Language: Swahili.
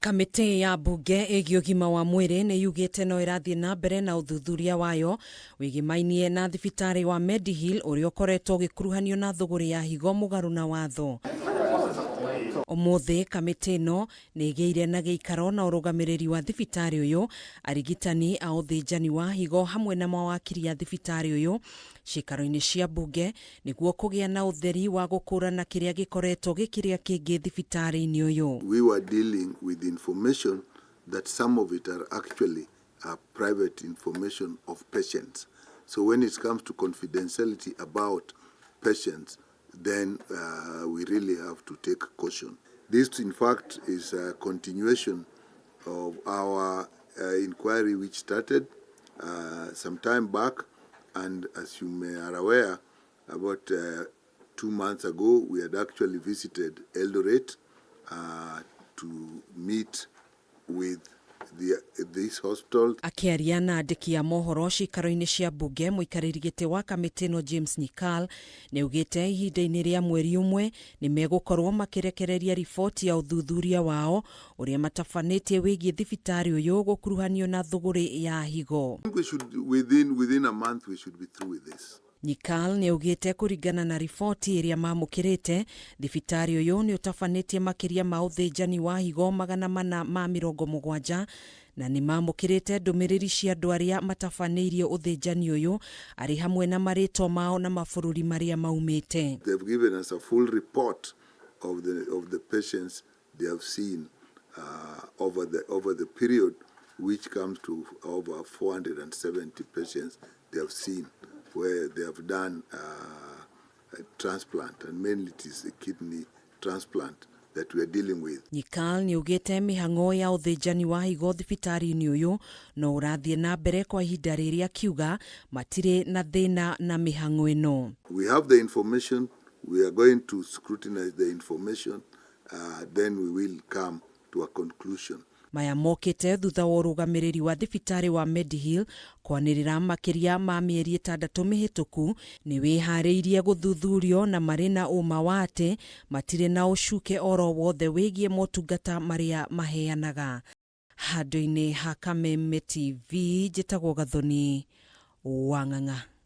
Kamiti ya mbunge ĩgiĩ ũgima wa mwĩrĩ nĩ yugĩte no ĩrathiĩ na mbere na ũthuthuria wayo wĩgĩmainie na thibitarĩ wa MEDIHEAL ũrĩa ũkoretwo ũgĩkuruhanio na thũgũrĩ ya higo mũgarũ na watho. Ũmũthĩ kamĩtĩ ĩno nĩ ĩgĩire na gĩikaro na ũrũgamĩrĩri wa thibitarĩ ũyũ, arigitani a ũthĩnjani wa higo hamwe na mawakiri a thibitarĩ ũyũ ciikaro-inĩ cia mbunge nĩguo kũgĩa na ũtheri wa gũkũrana kĩrĩa gĩkoretwo gĩkĩrĩa kĩngĩ thibitarĩ-inĩ ũyũ. We were dealing with information that some of it are actually private information of patients. So when it comes to confidentiality about patients, then we really have to take caution. This, in fact, is a continuation of our inquiry which started some time back, and as you may are aware, about 2 months ago, we had actually visited Eldoret to meet with this hospital. Akĩaria na andĩki a mohoro ciikaro-inĩ cia mbunge, mũikarĩri gĩtĩ wa kamĩtĩ ĩno James Nyikal nĩ augĩte ihinda-inĩ rĩa mweri ũmwe nĩ megũkorwo makĩrekereria riboti ya ũthuthuria wao ũrĩa matabanĩtie wĩgiĩ thibitarĩ ũyũ gũkuruhanio na thũgũrĩ ya higo. We should, within a month we should be through with this. Nyikal nĩ augĩte kũringana na riboti ĩrĩa mamũkĩrĩte, thibitarĩ ũyũ nĩ ũtabanĩtie makĩria ma ũthĩnjani wa higo 470 na nĩ mamũkĩrĩte ndũmĩrĩri cia andũ arĩa matabanĩirie ũthĩnjani ũyũ arĩ hamwe na marĩtwa mao na mabũrũri marĩa maumĩte. They've given us a full report of the patients they have seen over the period, which comes to over 470 patients they have seen, where they have done a transplant, and mainly it is a kidney transplant that we are dealing with. Nyikal nĩ ugĩte mĩhang'o ya ũthĩnjani wa higo thibitarĩ-inĩ ũyũ no ũrathiĩ na mbere kwa ihinda rĩrĩa akiuga matirĩ na thĩna na mĩhang'o ĩno. We have the information, we are going to scrutinize the information, then we will come to a conclusion. Maya mokĩte thutha wa ũrũgamĩrĩri wa thibitarĩ wa MEDIHEAL kwanĩrĩra makĩria ma mĩeri 6 mĩhĩtũku nĩ wĩharĩirie gũthuthurio na marĩ na ũma wa atĩ matirĩ na ũcuke oro wothe wĩgiĩ motungata marĩa maheanaga. Handũ-inĩ ha Kameme TV, njĩtagwo Gathoni Wang'ang'a.